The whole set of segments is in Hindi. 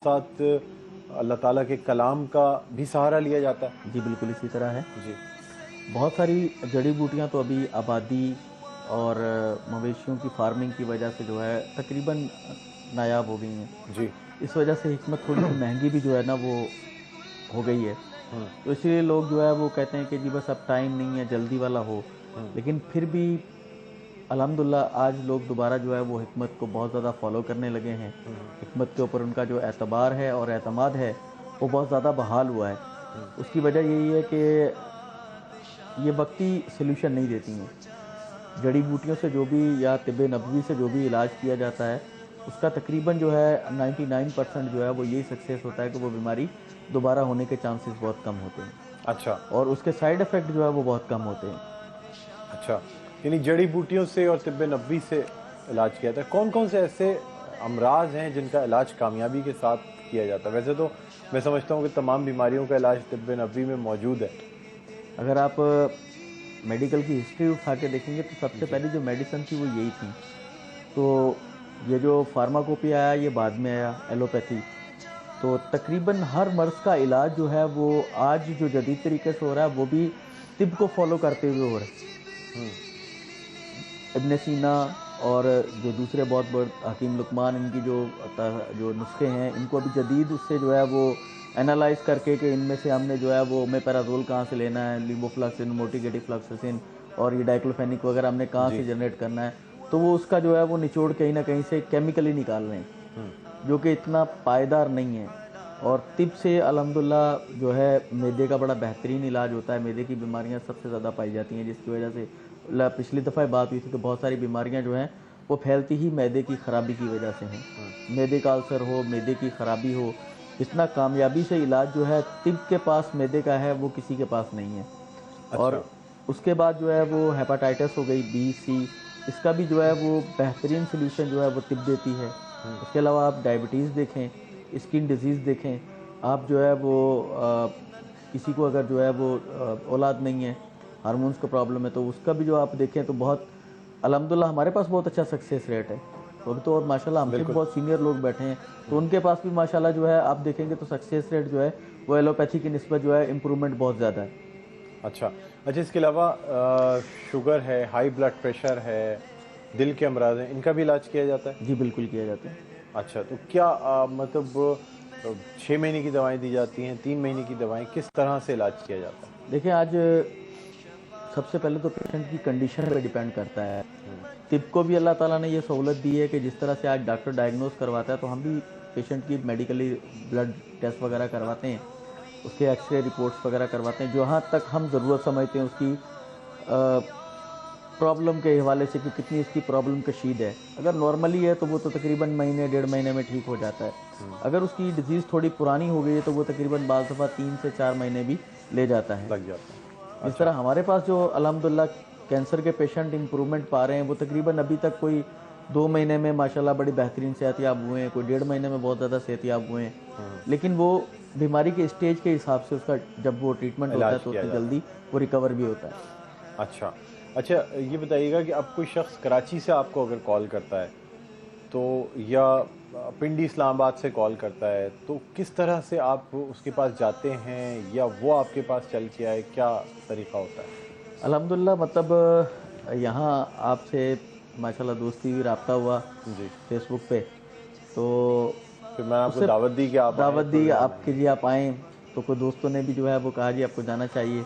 साथ अल्लाह ताला के कलाम का भी सहारा लिया जाता है। जी, बिल्कुल इसी तरह है। जी। बहुत सारी जड़ी बूटियाँ तो अभी आबादी और मवेशियों की फार्मिंग की वजह से जो है तकरीबन नायाब हो गई हैं। जी। इस वजह से हिकमत थोड़ी-सी महँगी भी जो है ना वो हो गई है। हुँ, तो इसीलिए लोग जो है वो कहते हैं कि जी बस अब टाइम नहीं है, जल्दी वाला हो। हुँ, लेकिन फिर भी अल्हम्दुलिल्लाह आज लोग दोबारा जो है वो हिकमत को बहुत ज़्यादा फ़ॉलो करने लगे हैं। हुँ, हिकमत के ऊपर उनका जो एतबार है और एतमाद है, वो बहुत ज़्यादा बहाल हुआ है। हुँ। उसकी वजह यही है कि ये वक्ती सॉल्यूशन नहीं देती हैं। जड़ी बूटियों से जो भी या तिब्बे नबवी से जो भी इलाज किया जाता है, उसका तकरीबन जो है 99% जो है वो यही सक्सेस होता है कि वो बीमारी दोबारा होने के चांसेस बहुत कम होते हैं अच्छा, और उसके साइड इफ़ेक्ट जो है वो बहुत कम होते हैं। अच्छा। यानी जड़ी बूटियों से और तिब्बे नबवी से इलाज किया जाता है। कौन-कौन से ऐसे अमराज़ हैं जिनका इलाज कामयाबी के साथ किया जाता है? वैसे तो मैं समझता हूँ कि तमाम बीमारियों का इलाज तिब्बे नबवी में मौजूद है। अगर आप मेडिकल की हिस्ट्री उठा के देखेंगे तो सबसे जी, पहली जो मेडिसिन थी वो यही थी। तो ये जो फार्माकोपिया आया ये बाद में आया एलोपैथी। तो तकरीबन हर मर्ज़ का इलाज जो है वो आज जो जदीद तरीके से हो रहा है वो भी तिब को फ़ॉलो करते हुए हो रहा है। हुँ, इब्न सीना और जो दूसरे बहुत बड़े हकीम लुकमान इनकी जो नुस्खे हैं इनको अभी जदीद उससे जो है वो एनालाइज करके कि इनमें से हमने जो है वो ओमेपैराज़ोल कहाँ से लेना है, लीवोफ्लॉक्सिन, मोटिकेटिफ्लॉक्सासिन और ये डाइक्लोफेनिक वगैरह हमने कहाँ जी, से जनरेट करना है। तो वो उसका जो है वो निचोड़ कहीं न कहीं से केमिकली निकाल रहे हैं, हुँ, जो कि इतना पायदार नहीं है। और तिब से अल्हम्दुलिल्लाह जो है मैदे का बड़ा बेहतरीन इलाज होता है। मैदे की बीमारियाँ सबसे ज़्यादा पाई जाती हैं जिसकी वजह से पिछली दफ़ा बात हुई थी तो बहुत सारी बीमारियाँ जो हैं वो फैलती ही मैदे की ख़राबी की वजह से हैं। हुँ। मैदे का अल्सर हो, मैदे की ख़राबी हो, इतना कामयाबी से इलाज जो है तिब के पास मैदे का है वो किसी के पास नहीं है। अच्छा, और उसके बाद जो है वो हेपेटाइटिस हो गई बी, सी, इसका भी जो है वो बेहतरीन सॉल्यूशन जो है वो तिब देती है। हुँ, उसके अलावा आप डायबिटीज़ देखें, स्किन डिज़ीज़ देखें, आप जो है वो किसी को अगर जो है वो औलाद नहीं है, हार्मोन्स का प्रॉब्लम है तो उसका भी जो आप देखें तो बहुत अल्हम्दुलिल्लाह हमारे पास बहुत अच्छा सक्सेस रेट है। तो अभी तो और माशाल्लाह हमसे भी बिल्कुल। बहुत सीनियर लोग बैठे हैं, तो उनके पास भी माशाल्लाह जो है आप देखेंगे तो सक्सेस रेट जो है वो एलोपैथी की निस्बत जो है इम्प्रूवमेंट बहुत ज़्यादा है। अच्छा, अच्छा इसके अलावा शुगर है, हाई ब्लड प्रेशर है, दिल के अमराज़ हैं, इनका भी इलाज किया जाता है? जी, बिल्कुल किया जाता है। अच्छा, तो क्या मतलब 6 महीने की दवाएँ दी जाती हैं, 3 महीने की दवाएँ, किस तरह से इलाज किया जाता है? देखिए आज सबसे पहले तो पेशेंट की कंडीशन पे डिपेंड करता है। हुँ, तिब को भी अल्लाह ताला ने ये सहूलत दी है कि जिस तरह से आज डॉक्टर डायग्नोज़ करवाता है तो हम भी पेशेंट की मेडिकली ब्लड टेस्ट वगैरह करवाते हैं, उसके एक्स-रे रिपोर्ट्स वगैरह करवाते हैं, जहाँ तक हम ज़रूरत समझते हैं उसकी प्रॉब्लम के हवाले से कि कितनी इसकी प्रॉब्लम कशीद है। अगर नॉर्मली है तो वो तो तकरीबन महीने, डेढ़ महीने में ठीक हो जाता है। हुँ, अगर उसकी डिज़ीज़ थोड़ी पुरानी हो गई है तो वो तकरीबन बाज़ दफ़ा 3 से 4 महीने भी ले जाता है। लग जाता है। जिस अच्छा, तरह हमारे पास जो अल्हम्दुलिल्लाह कैंसर के पेशेंट इम्प्रूवमेंट पा रहे हैं, वो तकरीबन अभी तक कोई 2 महीने में माशाल्लाह बड़ी बेहतरीन सेहतयाब हुए हैं, कोई डेढ़ महीने में बहुत ज़्यादा सेहतयाब हुए हैं। हुँ, लेकिन वो बीमारी के स्टेज के हिसाब से उसका जब वो ट्रीटमेंट होता है इलाज तो किया उतनी जाता जल्दी वो रिकवर भी होता है। है। अच्छा, अच्छा ये बताइएगा कि अब कोई शख़्स कराची से आपको अगर कॉल करता है, तो या पिंडी इस्लामाबाद से कॉल करता है, तो किस तरह से आप उसके पास जाते हैं या वो आपके पास चल के आए, क्या तरीक़ा होता है? अल्हम्दुलिल्लाह मतलब यहाँ आपसे माशाल्लाह दोस्ती हुई, राब्ता हुआ जी, फ़ेसबुक पे, तो फिर मैंने आपको उससे दावत दी कि आप आएँ दावत दी प्रोग्राम में। आपके लिए आप आएँ, तो कोई दोस्तों ने भी जो है वो कहा जी आपको जाना चाहिए।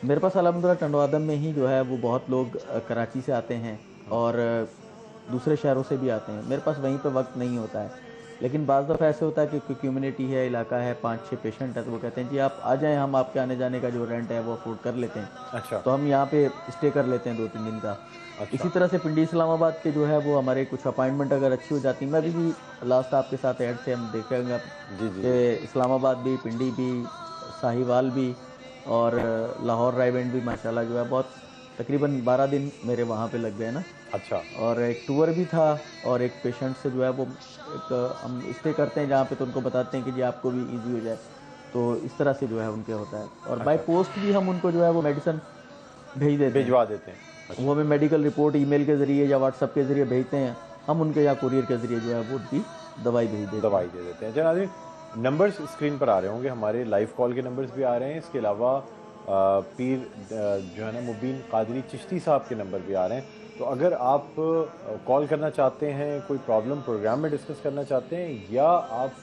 मेरे पास अल्हम्दुलिल्लाह टंडवादम में ही जो है वो बहुत लोग कराची से आते हैं हुँ, और दूसरे शहरों से भी आते हैं। मेरे पास वहीं पे वक़्त नहीं होता है। लेकिन बाज़ दफ़ा ऐसे होता है कि कोई कम्युनिटी है, इलाका है, 5-6 पेशेंट हैं, तो वो कहते हैं जी आप आ जाएँ, हम आपके आने-जाने का जो रेंट है वो अफ़ोर्ड कर लेते हैं। अच्छा, तो हम यहाँ पे स्टे कर लेते हैं 2-3 दिन का। इसी अच्छा, तरह से पिंडी इस्लामाबाद के जो है वो हमारे कुछ अपॉइंटमेंट अगर अच्छी हो जाती मैं अभी भी लास्ट आपके साथ ऐड थे, हम देखेंगे जी, जी, जी, कि इस्लामाबाद भी, पिंडी भी, साहिवाल भी और लाहौर रायवेंड भी माशाल्लाह जो है बहुत तकरीबन 12 दिन मेरे वहाँ पे लग गए ना। अच्छा, और एक टूर भी था और एक पेशेंट से जो है वो एक हम स्टे करते हैं जहाँ पे तो उनको बताते हैं कि जी आपको भी ईज़ी हो जाए। तो इस तरह से जो है उनके होता है और बाय अच्छा, पोस्ट भी हम उनको जो है वो मेडिसिन भेज देते हैं। भिजवा देते हैं। वो अच्छा, हमें मेडिकल रिपोर्ट ईमेल के ज़रिए या व्हाट्सएप के ज़रिए भेजते हैं। हम उनके या कुरियर के ज़रिए जो है वो भी दवाई भेज देते हैं। दवाई दे देते हैं। नाज़रीन, नंबर्स स्क्रीन पर आ रहे होंगे, हमारे लाइव कॉल के नंबर्स भी आ रहे हैं। इसके अलावा पीर जो है ना मुबीन कादरी चिश्ती साहब के नंबर भी आ रहे हैं। तो अगर आप कॉल करना चाहते हैं, कोई प्रॉब्लम प्रोग्राम में डिस्कस करना चाहते हैं, या आप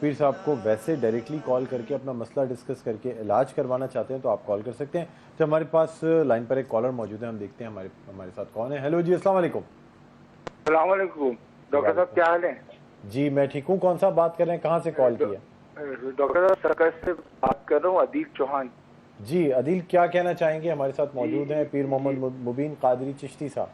पीर साहब को वैसे डायरेक्टली कॉल करके अपना मसला डिस्कस करके इलाज करवाना चाहते हैं, तो आप कॉल कर सकते हैं। तो हमारे पास लाइन पर एक कॉलर मौजूद है, हम देखते हैं हमारे साथ कौन है। हेलो जी, अस्सलाम वालेकुम। अस्सलाम वालेकुम डॉक्टर साहब, क्या हाल है? जी मैं ठीक हूँ। कौन सा बात कर रहे हैं, कहाँ से कॉल किया? डॉक्टर साहब सर्कस से बात कर रहा हूँ, अदील चौहान। जी अदील, क्या कहना चाहेंगे? हमारे साथ मौजूद हैं पीर मोहम्मद मुबीन कादरी चिश्ती साहब।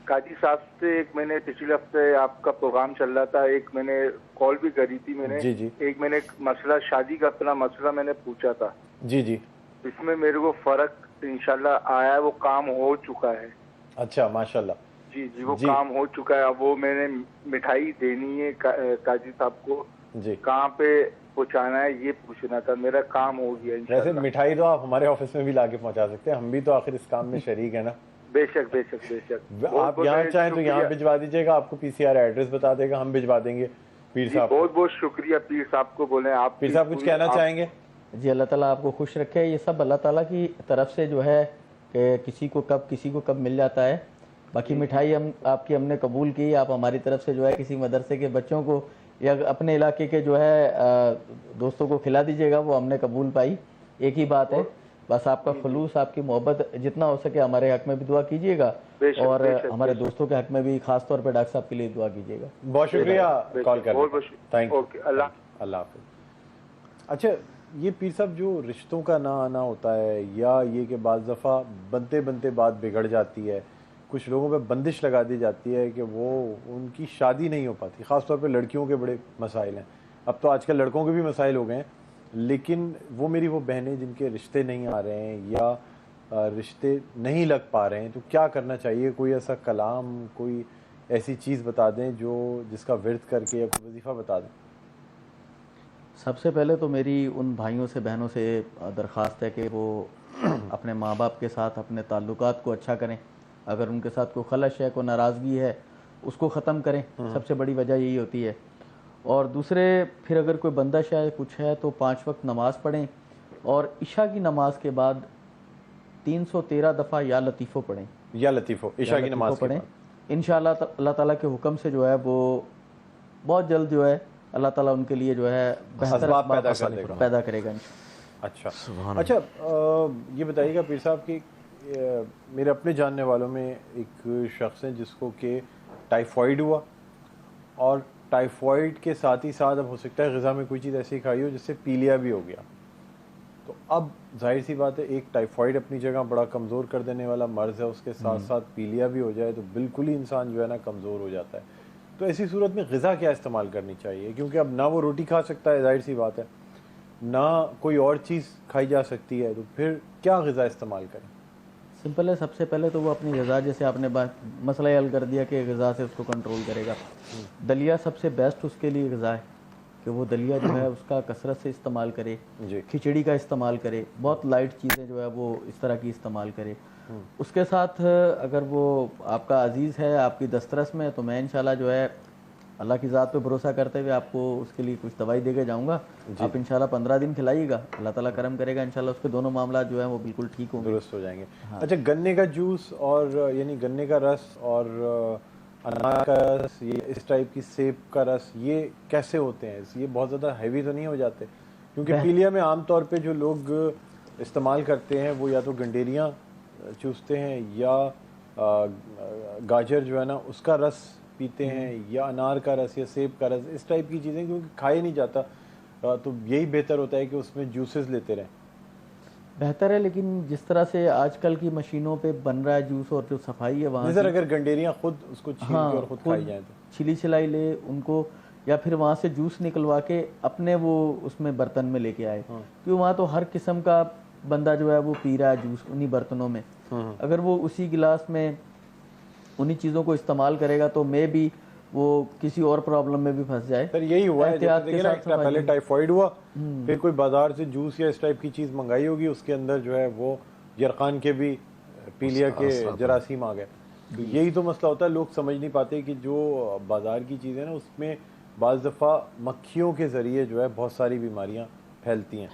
काजी साहब से एक मैंने पिछले हफ्ते आपका प्रोग्राम चल रहा था, एक मैंने कॉल भी करी थी मैंने। जी जी। एक मैंने मसला, शादी का अपना मसला मैंने पूछा था। जी जी। इसमें मेरे को फर्क इंशाल्लाह आया है, वो काम हो चुका है। अच्छा माशाल्लाह। जी जी, वो काम हो चुका है। अब वो मैंने मिठाई देनी है काजी साहब को, जी कहाँ पे पहुँचाना है ये पूछना था। मेरा काम हो गया वैसे इंशाल्लाह। मिठाई तो आप हमारे ऑफिस में भी लाके पहुंचा सकते हैं, हम भी तो आखिर इस काम में शरीक है ना। बेशक बेशक बेशक। आप यहाँ चाहें तो यहाँ भिजवा दीजिएगा, आपको पीसीआर एड्रेस बता देगा, हम भिजवा देंगे पीर साहब। बहुत बहुत शुक्रिया पीर साहब को। बोले आप पीर साहब कुछ कहना चाहेंगे? जी अल्लाह ताला आपको खुश रखे। ये सब अल्लाह ताला की तरफ से जो है कि किसी को कब मिल जाता है। बाकी मिठाई हमने कबूल की। आप हमारी तरफ से जो है किसी मदरसे के बच्चों को या अपने इलाके के जो है दोस्तों को खिला दीजिएगा, वो हमने कबूल पाई। एक ही बात है, बस आपका खुलूस, आपकी मोहब्बत जितना हो सके हमारे हक में भी दुआ कीजिएगा, और हमारे दोस्तों के हक में भी खास तौर पे डॉक्टर साहब के लिए दुआ कीजिएगा। बहुत शुक्रिया कॉल करने का। Thank you. अल्लाह हाफिज़। अच्छा, ये पीर साहब जो रिश्तों का ना आना होता है, या ये कि बाज़ दफ़ा बनते बनते बात बिगड़ जाती है, कुछ लोगों पे बंदिश लगा दी जाती है कि वो उनकी शादी नहीं हो पाती। ख़ास तौर पे लड़कियों के बड़े मसाइल हैं। अब तो आजकल लड़कों के भी मसाइल हो गए हैं, लेकिन वो बहनें जिनके रिश्ते नहीं आ रहे हैं या रिश्ते नहीं लग पा रहे हैं, तो क्या करना चाहिए? कोई ऐसा कलाम, कोई ऐसी चीज़ बता दें जिसका विर्द करके या कोई वजीफ़ा बता दें। सबसे पहले तो मेरी उन भाइयों से बहनों से दरख्वास्त है कि वो अपने माँ बाप के साथ अपने ताल्लुकात को अच्छा करें। अगर उनके साथ कोई खलश है, कोई नाराज़गी है, उसको ख़त्म करें। सबसे बड़ी वजह यही होती है। और दूसरे, फिर अगर कोई बंदिश है, कुछ है, तो 5 वक्त नमाज़ पढ़ें, और इशा की नमाज के बाद 313 दफ़ा या लतीफ़ो पढ़ें। या लतीफ़ो इशा की नमाज पढ़ें। इंशाअल्लाह अल्लाह ताला के हुक्म से जो है वो बहुत जल्द जो है अल्लाह ताला उनके लिए जो है बेहतर पैदा करेगा। अच्छा अच्छा, ये बताइएगा पीर साहब कि मेरे अपने जानने वालों में एक शख्स है जिसको कि टाइफॉइड हुआ, और टाइफॉइड के साथ ही साथ अब हो सकता है ग़िज़ा में कोई चीज़ ऐसी खाई हो जिससे पीलिया भी हो गया। तो अब जाहिर सी बात है, एक टाइफॉइड अपनी जगह बड़ा कमज़ोर कर देने वाला मर्ज़ है, उसके साथ साथ पीलिया भी हो जाए तो बिल्कुल ही इंसान जो है ना कमज़ोर हो जाता है। तो ऐसी सूरत में ग़िज़ा क्या इस्तेमाल करनी चाहिए? क्योंकि अब ना वो रोटी खा सकता है, जाहिर सी बात है, ना कोई और चीज़ खाई जा सकती है, तो फिर क्या ग़िज़ा इस्तेमाल करें? सिंपल है, सबसे पहले तो वो अपनी ग़िज़ा, जैसे आपने मसला हल कर दिया कि ग़िज़ा से उसको कंट्रोल करेगा। दलिया सबसे बेस्ट उसके लिए ग़िज़ा है कि वो दलिया जो है उसका कसरत से इस्तेमाल करे, खिचड़ी का इस्तेमाल करे, बहुत लाइट चीज़ें जो है वो इस तरह की इस्तेमाल करे। उसके साथ अगर वो आपका अजीज़ है आपकी दस्तरस में, तो मैं इंशाल्लाह जो है अल्लाह की ज़ात पे भरोसा करते हुए आपको उसके लिए कुछ दवाई देके जाऊंगा। आप इंशाल्लाह 15 दिन खिलाइएगा, अल्लाह ताला करम करेगा, इंशाल्लाह उसके दोनों मामला जो है वो बिल्कुल ठीक होंगे, दुरुस्त हो जाएंगे। हाँ। अच्छा, गन्ने का जूस और यानी गन्ने का रस और अनार का रस, ये इस टाइप की सेब का रस, ये कैसे होते हैं? ये बहुत ज़्यादा हैवी तो नहीं हो जाते? क्योंकि पीलिया में आमतौर पे जो लोग इस्तेमाल करते हैं वो या तो गंडेरियाँ चूसते हैं, या गाजर जो है ना उसका रस पीते हैं, या अनार का रस या सेब का रस, इस टाइप की चीज़ें, क्योंकि खाया नहीं जाता, तो यही बेहतर होता है कि उसमें जूसेस लेते रहें। बेहतर है, लेकिन जिस तरह से आजकल की मशीनों पे बन रहा है जूस, और जो सफाई है वहाँ, अगर गंडेरियाँ खुद उसको छील के और खुद खाई जाए तो छिली छिलाई ले उनको, या फिर वहाँ से जूस निकलवा के अपने वो उसमें बर्तन में लेके आए, क्योंकि वहाँ तो हर किस्म का बंदा जो है वो पी रहा है जूस उन्हीं बर्तनों में। अगर वो उसी गिलास में उन्हीं चीज़ों को इस्तेमाल करेगा तो मे भी वो किसी और प्रॉब्लम में भी फंस जाए। सर यही हुआ है, पहले टाइफॉइड हुआ, फिर कोई बाजार से जूस या इस टाइप की चीज़ मंगाई होगी, उसके अंदर जो है वो यरकान के भी पीलिया के जरासीम आ गए। तो यही तो मसला होता है, लोग समझ नहीं पाते कि जो बाजार की चीज़ें ना उसमें बाज़ दफ़ा मक्खियों के ज़रिए जो है बहुत सारी बीमारियां फैलती हैं।